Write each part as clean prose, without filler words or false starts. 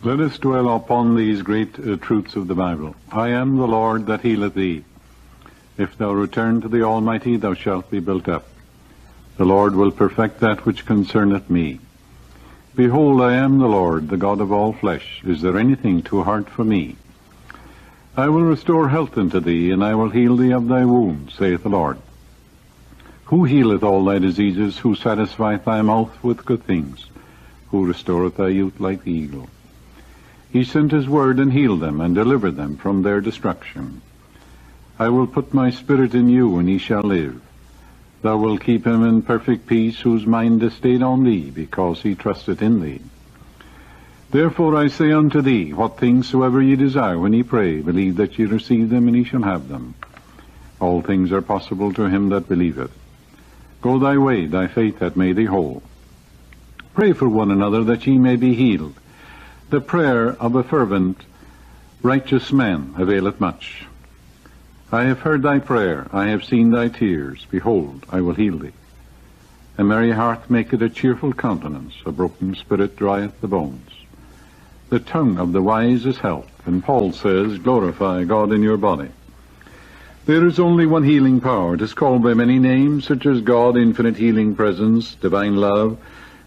Let us dwell upon these great truths of the Bible. I am the Lord that healeth thee. If thou return to the Almighty, thou shalt be built up. The Lord will perfect that which concerneth me. Behold, I am the Lord, the God of all flesh. Is there anything too hard for me? I will restore health unto thee, and I will heal thee of thy wounds, saith the Lord. Who healeth all thy diseases? Who satisfieth thy mouth with good things? Who restoreth thy youth like the eagle? He sent his word and healed them, and delivered them from their destruction. I will put my spirit in you, and he shall live. Thou wilt keep him in perfect peace, whose mind is stayed on thee, because he trusteth in thee. Therefore I say unto thee, what things soever ye desire when ye pray, believe that ye receive them, and ye shall have them. All things are possible to him that believeth. Go thy way, thy faith hath made thee whole. Pray for one another, that ye may be healed. The prayer of a fervent, righteous man availeth much. I have heard thy prayer, I have seen thy tears. Behold, I will heal thee. A merry heart maketh a cheerful countenance, a broken spirit drieth the bones. The tongue of the wise is health, and Paul says, glorify God in your body. There is only one healing power. It is called by many names, such as God, infinite healing presence, divine love,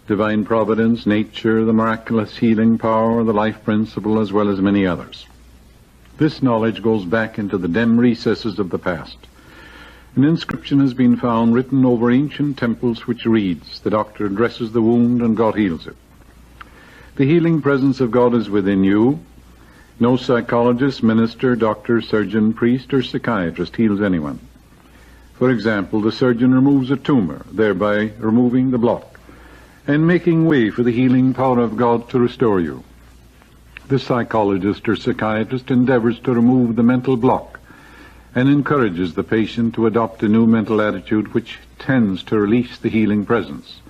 divine providence, nature, the miraculous healing power, the life principle, as well as many others. This knowledge goes back into the dim recesses of the past. An inscription has been found written over ancient temples which reads, the doctor dresses the wound and God heals it. The healing presence of God is within you. No psychologist, minister, doctor, surgeon, priest, or psychiatrist heals anyone. For example, the surgeon removes a tumor, thereby removing the block, and making way for the healing power of God to restore you. The psychologist or psychiatrist endeavors to remove the mental block and encourages the patient to adopt a new mental attitude which tends to release the healing presence,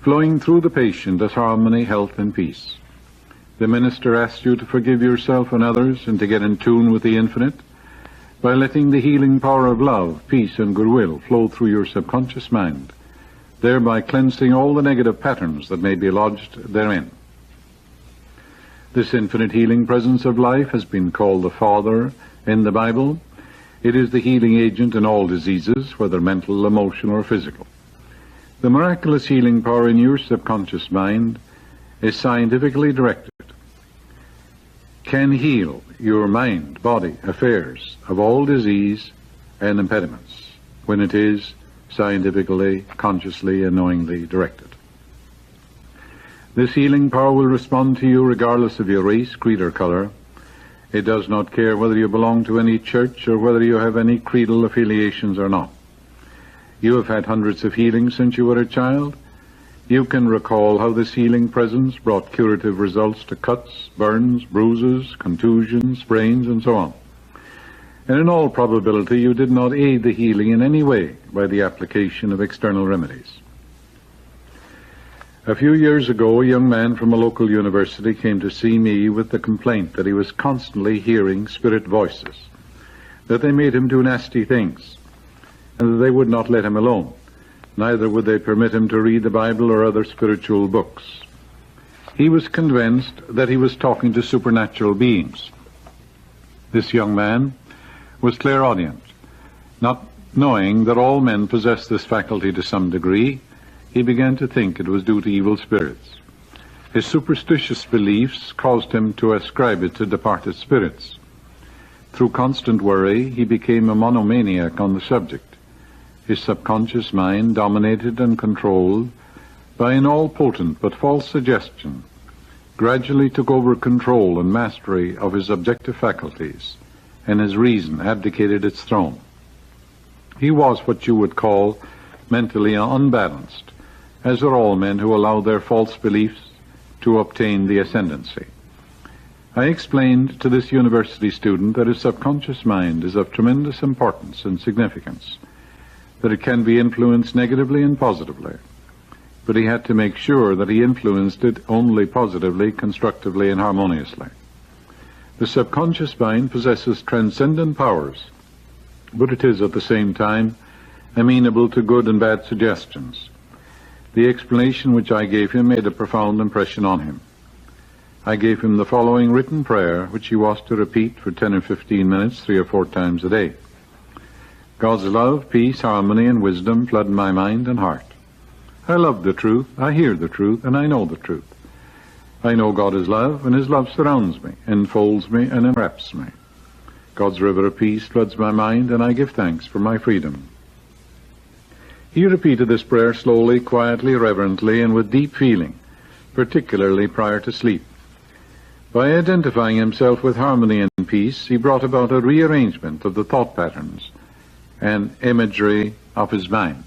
flowing through the patient as harmony, health, and peace. The minister asks you to forgive yourself and others and to get in tune with the infinite by letting the healing power of love, peace, and goodwill flow through your subconscious mind, thereby cleansing all the negative patterns that may be lodged therein. This infinite healing presence of life has been called the Father in the Bible. It is the healing agent in all diseases, whether mental, emotional, or physical. The miraculous healing power in your subconscious mind is scientifically directed, can heal your mind, body, affairs of all disease and impediments when it is scientifically, consciously, and knowingly directed. This healing power will respond to you regardless of your race, creed, or color. It does not care whether you belong to any church or whether you have any creedal affiliations or not. You have had hundreds of healings since you were a child. You can recall how this healing presence brought curative results to cuts, burns, bruises, contusions, sprains, and so on. And in all probability, you did not aid the healing in any way by the application of external remedies. A few years ago, a young man from a local university came to see me with the complaint that he was constantly hearing spirit voices, that they made him do nasty things, and that they would not let him alone. Neither would they permit him to read the Bible or other spiritual books. He was convinced that he was talking to supernatural beings. This young man was clairaudient. Not knowing that all men possess this faculty to some degree, he began to think it was due to evil spirits. His superstitious beliefs caused him to ascribe it to departed spirits. Through constant worry, he became a monomaniac on the subject. His subconscious mind, dominated and controlled by an all-potent but false suggestion, gradually took over control and mastery of his objective faculties, and his reason abdicated its throne. He was what you would call mentally unbalanced, as are all men who allow their false beliefs to obtain the ascendancy. I explained to this university student that his subconscious mind is of tremendous importance and significance, that it can be influenced negatively and positively, but he had to make sure that he influenced it only positively, constructively, and harmoniously. The subconscious mind possesses transcendent powers, but it is at the same time amenable to good and bad suggestions. The explanation which I gave him made a profound impression on him. I gave him the following written prayer, which he was to repeat for 10 or 15 minutes, 3 or 4 times a day. God's love, peace, harmony, and wisdom flood my mind and heart. I love the truth, I hear the truth, and I know the truth. I know God is love, and his love surrounds me, enfolds me, and enwraps me. God's river of peace floods my mind, and I give thanks for my freedom. He repeated this prayer slowly, quietly, reverently, and with deep feeling, particularly prior to sleep. By identifying himself with harmony and peace, he brought about a rearrangement of the thought patterns and imagery of his mind.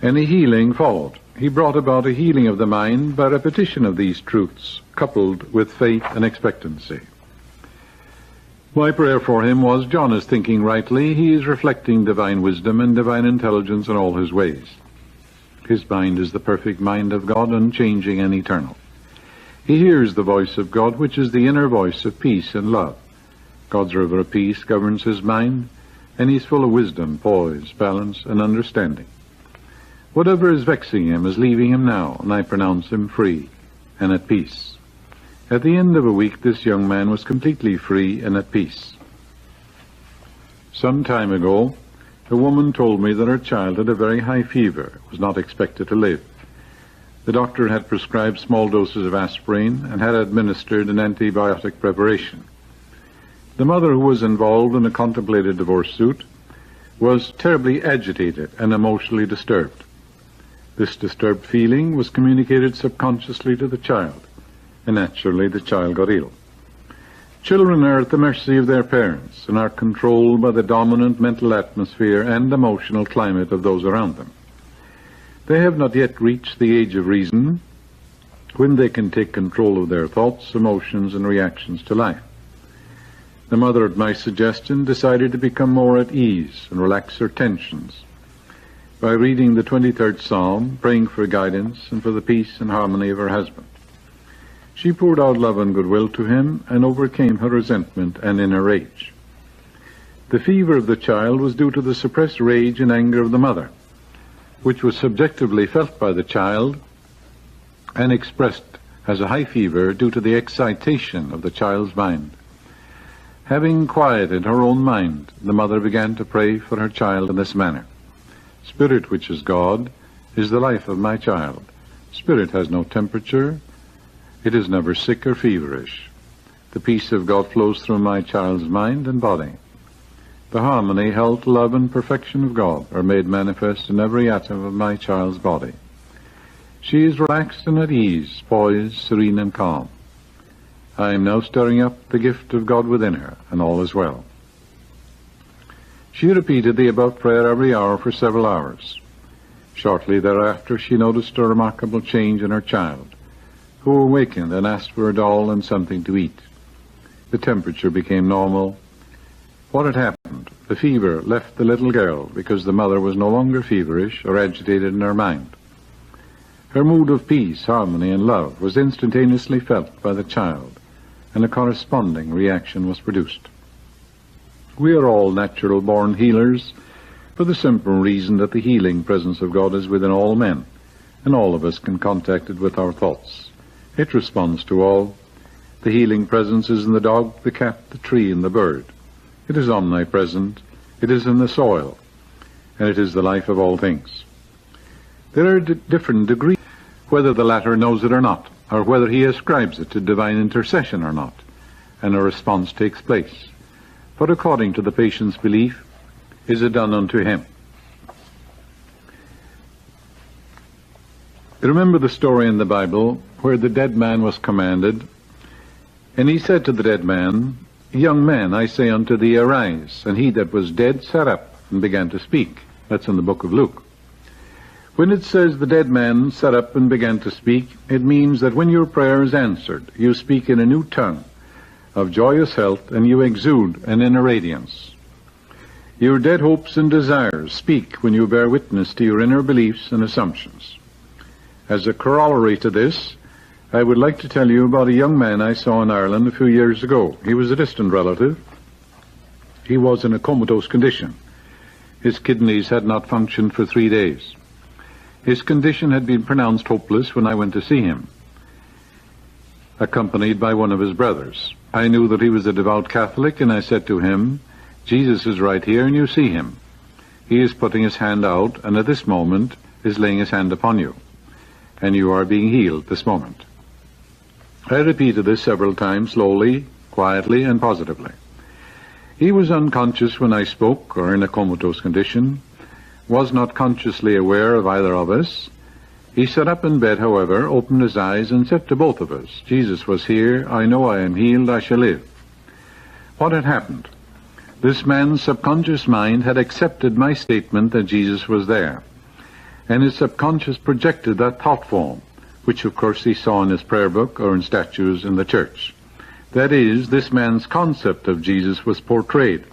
And a healing followed. He brought about a healing of the mind by repetition of these truths, coupled with faith and expectancy. My prayer for him was, John is thinking rightly, he is reflecting divine wisdom and divine intelligence in all his ways. His mind is the perfect mind of God, unchanging and eternal. He hears the voice of God, which is the inner voice of peace and love. God's river of peace governs his mind, and he is full of wisdom, poise, balance, and understanding. Whatever is vexing him is leaving him now, and I pronounce him free and at peace. At the end of a week, this young man was completely free and at peace. Some time ago, a woman told me that her child had a very high fever, was not expected to live. The doctor had prescribed small doses of aspirin and had administered an antibiotic preparation. The mother, who was involved in a contemplated divorce suit, was terribly agitated and emotionally disturbed. This disturbed feeling was communicated subconsciously to the child, and naturally the child got ill. Children are at the mercy of their parents and are controlled by the dominant mental atmosphere and emotional climate of those around them. They have not yet reached the age of reason, when they can take control of their thoughts, emotions, and reactions to life. The mother, at my suggestion, decided to become more at ease and relax her tensions by reading the 23rd Psalm, praying for guidance and for the peace and harmony of her husband. She poured out love and goodwill to him and overcame her resentment and inner rage. The fever of the child was due to the suppressed rage and anger of the mother, which was subjectively felt by the child and expressed as a high fever due to the excitation of the child's mind. Having quieted her own mind, the mother began to pray for her child in this manner. Spirit, which is God, is the life of my child. Spirit has no temperature. It is never sick or feverish. The peace of God flows through my child's mind and body. The harmony, health, love, and perfection of God are made manifest in every atom of my child's body. She is relaxed and at ease, poised, serene, and calm. I am now stirring up the gift of God within her, and all is well. She repeated the above prayer every hour for several hours. Shortly thereafter, she noticed a remarkable change in her child, who awakened and asked for a doll and something to eat. The temperature became normal. What had happened? The fever left the little girl because the mother was no longer feverish or agitated in her mind. Her mood of peace, harmony, and love was instantaneously felt by the child, and a corresponding reaction was produced. We are all natural-born healers, for the simple reason that the healing presence of God is within all men, and all of us can contact it with our thoughts. It responds to all. The healing presence is in the dog, the cat, the tree, and the bird. It is omnipresent. It is in the soil, and it is the life of all things. There are different degrees, whether the latter knows it or not, or whether he ascribes it to divine intercession or not, and a response takes place. But according to the patient's belief, is it done unto him. Remember the story in the Bible where the dead man was commanded, and he said to the dead man, Young man, I say unto thee, arise. And he that was dead sat up and began to speak. That's in the book of Luke. When it says the dead man sat up and began to speak, it means that when your prayer is answered, you speak in a new tongue of joyous health, and you exude an inner radiance. Your dead hopes and desires speak when you bear witness to your inner beliefs and assumptions. As a corollary to this, I would like to tell you about a young man I saw in Ireland a few years ago. He was a distant relative. He was in a comatose condition. His kidneys had not functioned for 3 days. His condition had been pronounced hopeless when I went to see him. accompanied by one of his brothers. I knew that he was a devout Catholic, and I said to him, "Jesus is right here, and you see him. He is putting his hand out, and at this moment is laying his hand upon you, and you are being healed this moment." I repeated this several times, slowly, quietly, and positively. He was unconscious when I spoke, or in a comatose condition, was not consciously aware of either of us. He sat up in bed, however, opened his eyes, and said to both of us, "Jesus was here. I know I am healed. I shall live." What had happened? This man's subconscious mind had accepted my statement that Jesus was there, and his subconscious projected that thought form, which of course he saw in his prayer book or in statues in the church. That is, this man's concept of Jesus was portrayed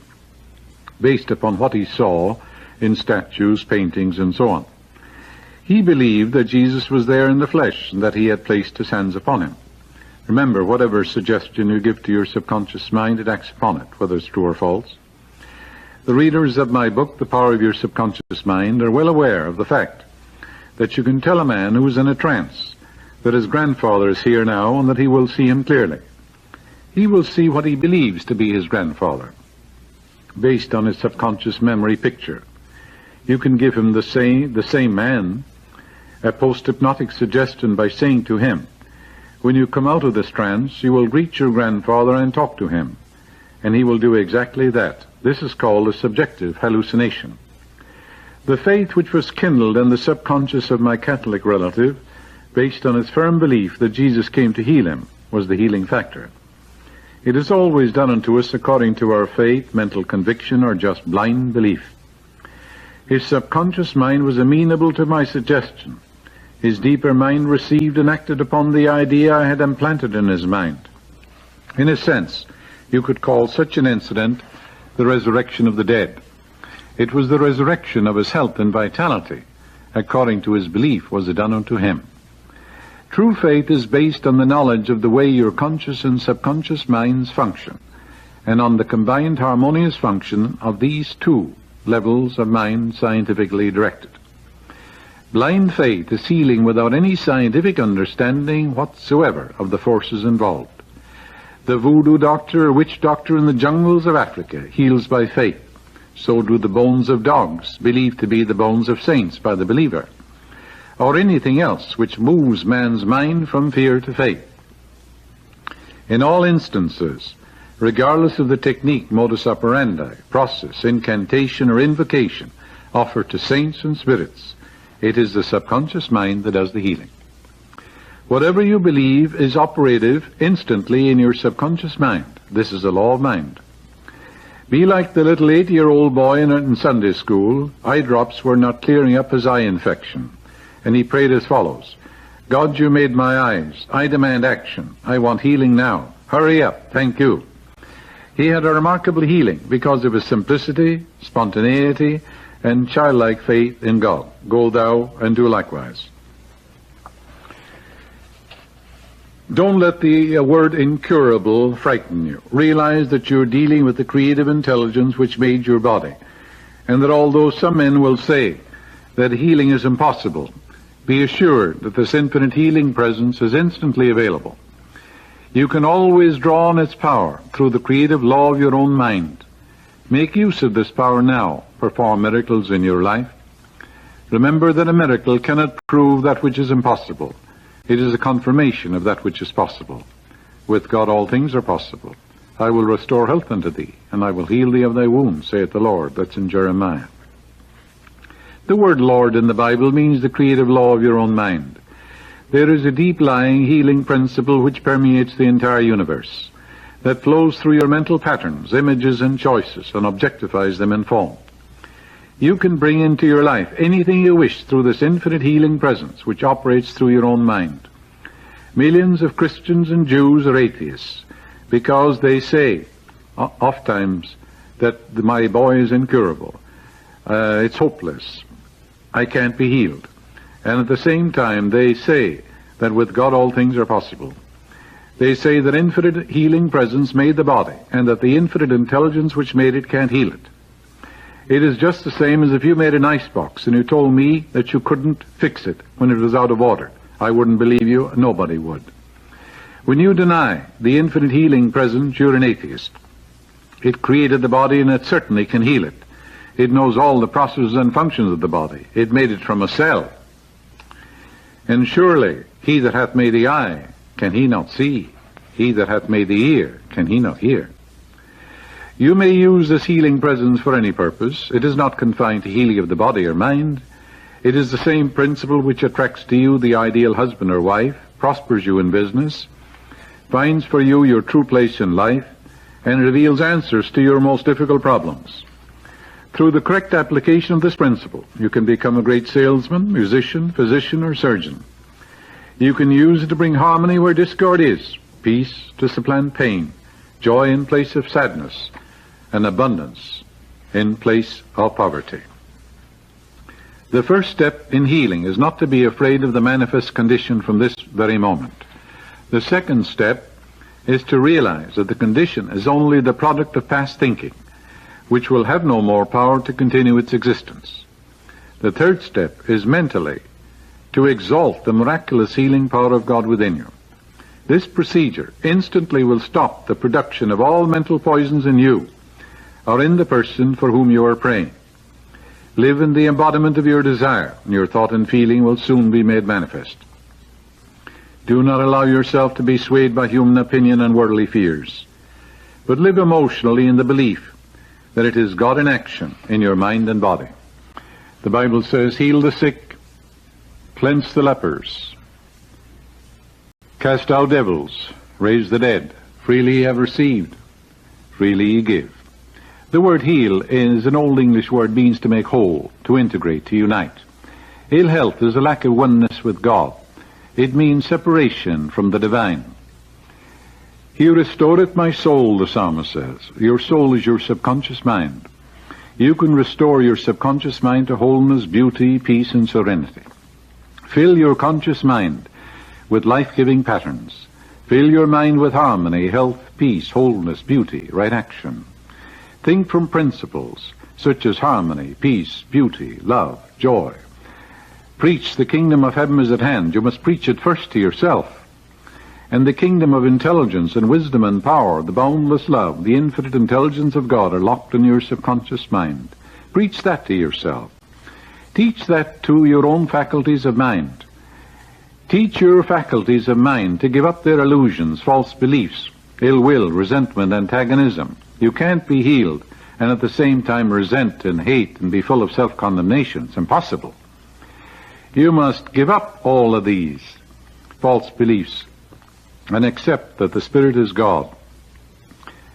based upon what he saw in statues, paintings, and so on. He believed that Jesus was there in the flesh and that he had placed his hands upon him. Remember, whatever suggestion you give to your subconscious mind, it acts upon it, whether it's true or false. The readers of my book, The Power of Your Subconscious Mind, are well aware of the fact that you can tell a man who is in a trance that his grandfather is here now and that he will see him clearly. He will see what he believes to be his grandfather, based on his subconscious memory picture. You can give him the same man a post-hypnotic suggestion by saying to him, "When you come out of this trance, you will greet your grandfather and talk to him," and he will do exactly that. This is called a subjective hallucination. The faith which was kindled in the subconscious of my Catholic relative, based on his firm belief that Jesus came to heal him, was the healing factor. It is always done unto us according to our faith, mental conviction, or just blind belief. His subconscious mind was amenable to my suggestion. His deeper mind received and acted upon the idea I had implanted in his mind. In a sense, you could call such an incident the resurrection of the dead. It was the resurrection of his health and vitality, according to his belief was it done unto him. True faith is based on the knowledge of the way your conscious and subconscious minds function, and on the combined harmonious function of these two levels of mind scientifically directed. Blind faith is healing without any scientific understanding whatsoever of the forces involved. The voodoo doctor or witch doctor in the jungles of Africa heals by faith. So do the bones of dogs, believed to be the bones of saints by the believer, or anything else which moves man's mind from fear to faith. In all instances, regardless of the technique, modus operandi, process, incantation, or invocation offered to saints and spirits, it is the subconscious mind that does the healing. Whatever you believe is operative instantly in your subconscious mind. This is a law of mind. Be like the little 8-year-old boy in Sunday school. Eye drops were not clearing up his eye infection, and he prayed as follows: "God, you made my eyes. I demand action. I want healing now. Hurry up. Thank you." He had a remarkable healing because of his simplicity, spontaneity, and childlike faith in God. Go thou and do likewise. Don't let the word incurable frighten you. Realize that you're dealing with the creative intelligence which made your body, and that although some men will say that healing is impossible, be assured that this infinite healing presence is instantly available. You can always draw on its power through the creative law of your own mind. Make use of this power now. Perform miracles in your life. Remember that a miracle cannot prove that which is impossible. It is a confirmation of that which is possible. With God all things are possible. I will restore health unto thee, and I will heal thee of thy wounds, saith the Lord. That's in Jeremiah. The word Lord in the Bible means the creative law of your own mind. There is a deep-lying healing principle which permeates the entire universe, that flows through your mental patterns, images, and choices, and objectifies them in form. You can bring into your life anything you wish through this infinite healing presence which operates through your own mind. Millions of Christians and Jews are atheists because they say oftentimes that my boy is incurable. It's hopeless. I can't be healed. And at the same time they say that with God all things are possible. They say that infinite healing presence made the body, and that the infinite intelligence which made it can't heal it. It is just the same as if you made an icebox and you told me that you couldn't fix it when it was out of order. I wouldn't believe you, nobody would. When you deny the infinite healing presence, you're an atheist. It created the body, and it certainly can heal it. It knows all the processes and functions of the body. It made it from a cell. And surely he that hath made the eye, can he not see? He that hath made the ear, can he not hear? You may use this healing presence for any purpose. It is not confined to healing of the body or mind. It is the same principle which attracts to you the ideal husband or wife, prospers you in business, finds for you your true place in life, and reveals answers to your most difficult problems. Through the correct application of this principle, you can become a great salesman, musician, physician, or surgeon. You can use it to bring harmony where discord is, peace to supplant pain, joy in place of sadness, and abundance in place of poverty. The first step in healing is not to be afraid of the manifest condition from this very moment. The second step is to realize that the condition is only the product of past thinking, which will have no more power to continue its existence. The third step is mentally to exalt the miraculous healing power of God within you. This procedure instantly will stop the production of all mental poisons in you or in the person for whom you are praying. Live in the embodiment of your desire, and your thought and feeling will soon be made manifest. Do not allow yourself to be swayed by human opinion and worldly fears, but live emotionally in the belief that it is God in action in your mind and body. The Bible says, heal the sick, cleanse the lepers, cast out devils, raise the dead. Freely ye have received, freely ye give. The word heal is an old English word, means to make whole, to integrate, to unite. Ill health is a lack of oneness with God. It means separation from the divine. He restoreth my soul, the psalmist says. Your soul is your subconscious mind. You can restore your subconscious mind to wholeness, beauty, peace, and serenity. Fill your conscious mind with life-giving patterns. Fill your mind with harmony, health, peace, wholeness, beauty, right action. Think from principles such as harmony, peace, beauty, love, joy. Preach the kingdom of heaven is at hand. You must preach it first to yourself. And the kingdom of intelligence and wisdom and power, the boundless love, the infinite intelligence of God are locked in your subconscious mind. Preach that to yourself. Teach that to your own faculties of mind. Teach your faculties of mind to give up their illusions, false beliefs, ill will, resentment, antagonism. You can't be healed and at the same time resent and hate and be full of self-condemnation. It's impossible. You must give up all of these false beliefs and accept that the Spirit is God.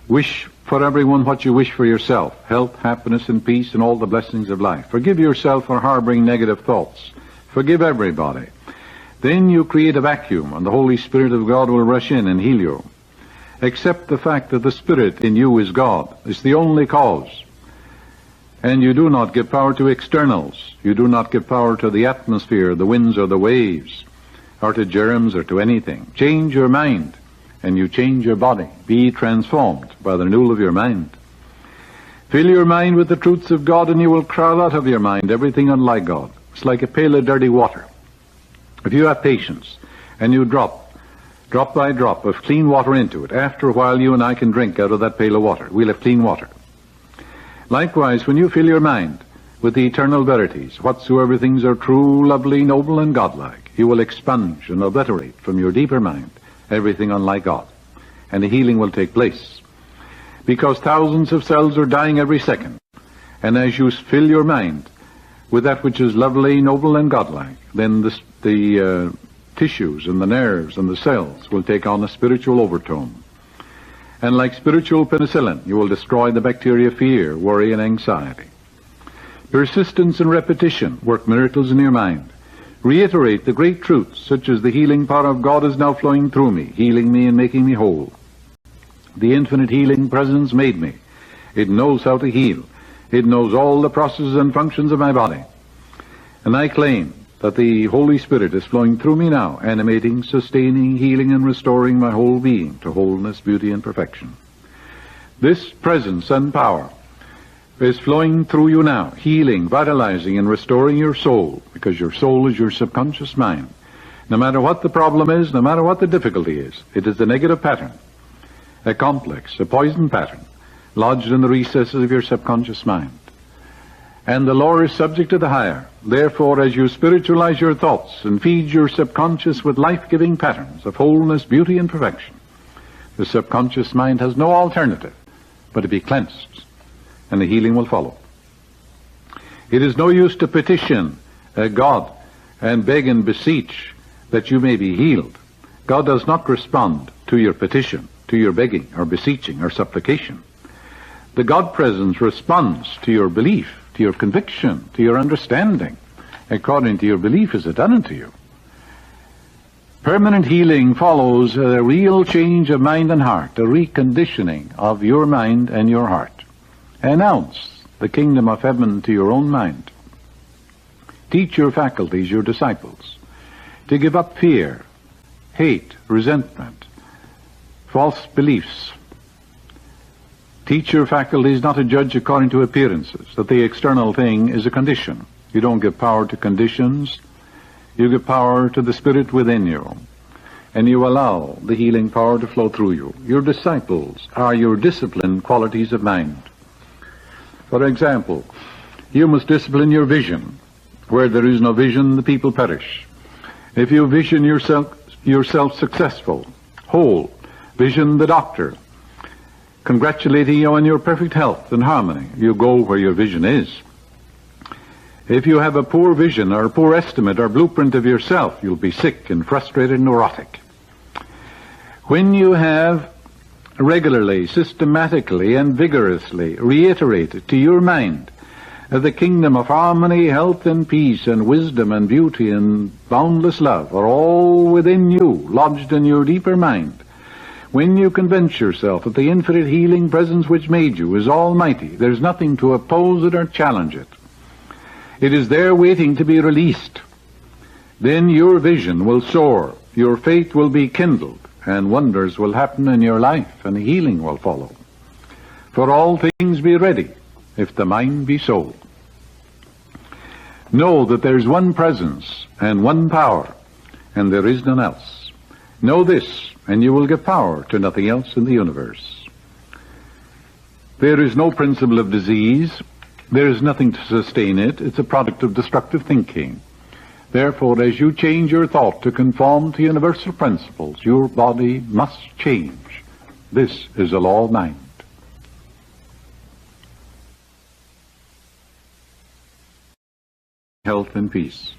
Wish for everyone what you wish for yourself, health, happiness, and peace, and all the blessings of life. Forgive yourself for harboring negative thoughts. Forgive everybody. Then you create a vacuum, and the Holy Spirit of God will rush in and heal you. Accept the fact that the Spirit in you is God. It's the only cause. And you do not give power to externals. You do not give power to the atmosphere, the winds, or the waves, or to germs, or to anything. Change your mind, and you change your body. Be transformed by the renewal of your mind. Fill your mind with the truths of God, and you will crowd out of your mind everything unlike God. It's like a pail of dirty water. If you have patience, and you drop by drop of clean water into it, after a while you and I can drink out of that pail of water. We'll have clean water. Likewise, when you fill your mind with the eternal verities, whatsoever things are true, lovely, noble, and godlike, you will expunge and obliterate from your deeper mind everything unlike God, and the healing will take place. Because thousands of cells are dying every second, and as you fill your mind with that which is lovely, noble, and godlike, then the tissues and the nerves and the cells will take on a spiritual overtone. And like spiritual penicillin, you will destroy the bacteria of fear, worry, and anxiety. Persistence and repetition work miracles in your mind. Reiterate the great truths, such as the healing power of God is now flowing through me, healing me and making me whole. The infinite healing presence made me. It knows how to heal. It knows all the processes and functions of my body. And I claim that the Holy Spirit is flowing through me now, animating, sustaining, healing, and restoring my whole being to wholeness, beauty, and perfection. This presence and power is flowing through you now, healing, vitalizing, and restoring your soul, because your soul is your subconscious mind. No matter what the problem is, no matter what the difficulty is, it is the negative pattern, a complex, a poison pattern, lodged in the recesses of your subconscious mind. And the lower is subject to the higher. Therefore, as you spiritualize your thoughts and feed your subconscious with life-giving patterns of wholeness, beauty, and perfection, the subconscious mind has no alternative but to be cleansed, and the healing will follow. It is no use to petition God and beg and beseech that you may be healed. God does not respond to your petition, to your begging or beseeching or supplication. The God presence responds to your belief, to your conviction, to your understanding. According to your belief is it done unto you. Permanent healing follows a real change of mind and heart, a reconditioning of your mind and your heart. Announce the kingdom of heaven to your own mind. Teach your faculties, your disciples, to give up fear, hate, resentment, false beliefs. Teach your faculties not to judge according to appearances, that the external thing is a condition. You don't give power to conditions. You give power to the Spirit within you, and you allow the healing power to flow through you. Your disciples are your disciplined qualities of mind. For example, you must discipline your vision. Where there is no vision, the people perish. If you vision yourself successful, whole, vision the doctor, congratulating you on your perfect health and harmony, you go where your vision is. If you have a poor vision or a poor estimate or blueprint of yourself, you'll be sick and frustrated and neurotic. When you have regularly, systematically, and vigorously reiterated to your mind the kingdom of harmony, health, and peace, and wisdom, and beauty, and boundless love are all within you, lodged in your deeper mind, when you convince yourself that the infinite healing presence which made you is almighty, there's nothing to oppose it or challenge it. It is there waiting to be released. Then your vision will soar, your faith will be kindled, and wonders will happen in your life, and healing will follow. For all things be ready, if the mind be so. Know that there's one presence and one power, and there is none else. Know this, and you will give power to nothing else in the universe. There is no principle of disease. There is nothing to sustain it. It's a product of destructive thinking. Therefore, as you change your thought to conform to universal principles, your body must change. This is a law of mind. Health and peace.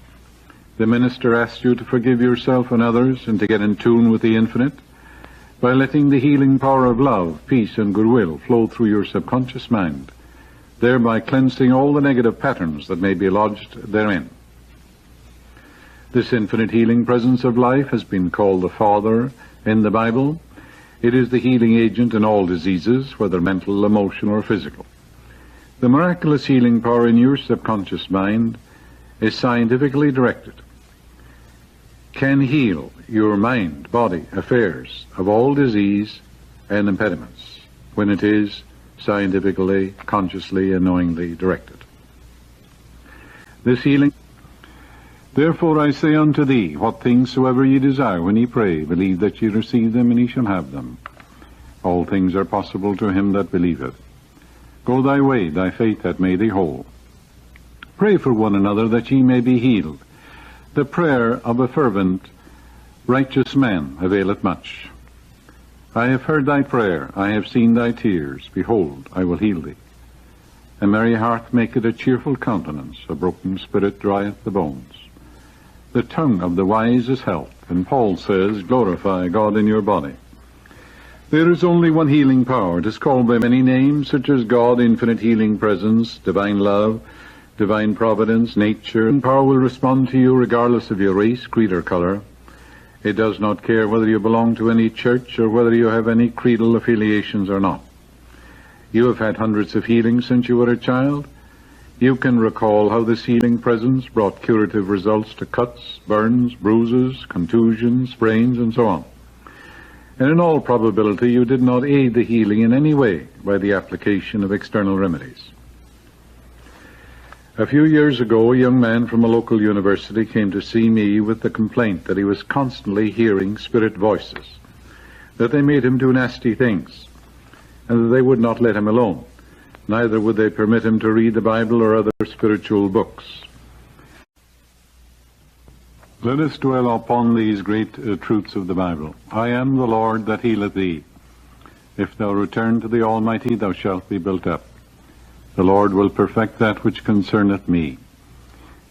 The minister asks you to forgive yourself and others and to get in tune with the infinite by letting the healing power of love, peace, and goodwill flow through your subconscious mind, thereby cleansing all the negative patterns that may be lodged therein. This infinite healing presence of life has been called the Father in the Bible. It is the healing agent in all diseases, whether mental, emotional, or physical. The miraculous healing power in your subconscious mind is scientifically directed, can heal your mind, body, affairs of all disease and impediments when it is scientifically, consciously, and knowingly directed. This healing, therefore I say unto thee, what things soever ye desire when ye pray, believe that ye receive them, and ye shall have them. All things are possible to him that believeth. Go thy way, thy faith hath made thee whole. Pray for one another that ye may be healed. The prayer of a fervent, righteous man availeth much. I have heard thy prayer, I have seen thy tears. Behold, I will heal thee. A merry heart maketh a cheerful countenance, a broken spirit drieth the bones. The tongue of the wise is health, and Paul says, glorify God in your body. There is only one healing power. It is called by many names, such as God, infinite healing presence, divine love, divine providence, nature. And power will respond to you regardless of your race, creed, or color. It does not care whether you belong to any church or whether you have any creedal affiliations or not. You have had hundreds of healings since you were a child. You can recall how this healing presence brought curative results to cuts, burns, bruises, contusions, sprains, and so on. And in all probability, you did not aid the healing in any way by the application of external remedies. A few years ago, a young man from a local university came to see me with the complaint that he was constantly hearing spirit voices, that they made him do nasty things, and that they would not let him alone. Neither would they permit him to read the Bible or other spiritual books. Let us dwell upon these great truths of the Bible. I am the Lord that healeth thee. If thou return to the Almighty, thou shalt be built up. The Lord will perfect that which concerneth me.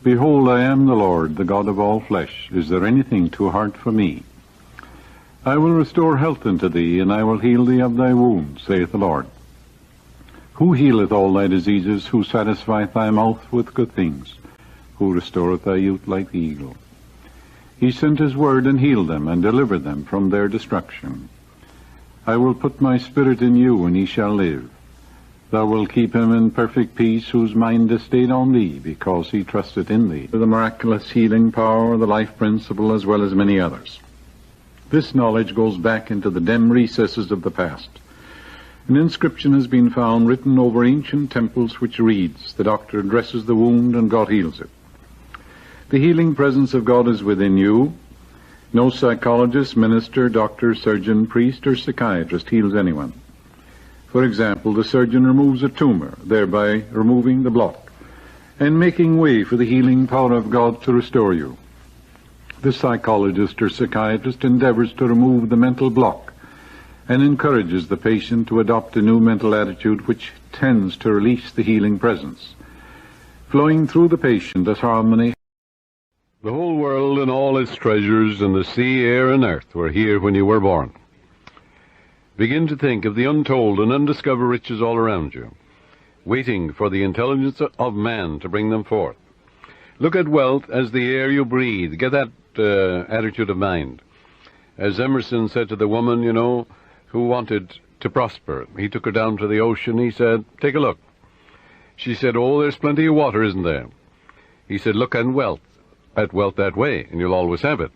Behold, I am the Lord, the God of all flesh. Is there anything too hard for me? I will restore health unto thee, and I will heal thee of thy wounds, saith the Lord. Who healeth all thy diseases? Who satisfieth thy mouth with good things? Who restoreth thy youth like the eagle? He sent his word and healed them, and delivered them from their destruction. I will put my spirit in you, and ye shall live. Thou wilt keep him in perfect peace, whose mind is stayed on thee, because he trusteth in thee. The miraculous healing power, the life principle, as well as many others. This knowledge goes back into the dim recesses of the past. An inscription has been found written over ancient temples which reads, "The doctor dresses the wound and God heals it." The healing presence of God is within you. No psychologist, minister, doctor, surgeon, priest, or psychiatrist heals anyone. For example, the surgeon removes a tumor, thereby removing the block, and making way for the healing power of God to restore you. The psychologist or psychiatrist endeavors to remove the mental block and encourages the patient to adopt a new mental attitude which tends to release the healing presence, flowing through the patient as harmony. The whole world and all its treasures and the sea, air, and earth were here when you were born. Begin to think of the untold and undiscovered riches all around you, waiting for the intelligence of man to bring them forth. Look at wealth as the air you breathe. Get that attitude of mind. As Emerson said to the woman, who wanted to prosper, he took her down to the ocean. He said, "Take a look." She said, "Oh, there's plenty of water, isn't there?" He said, "Look at wealth that way, and you'll always have it."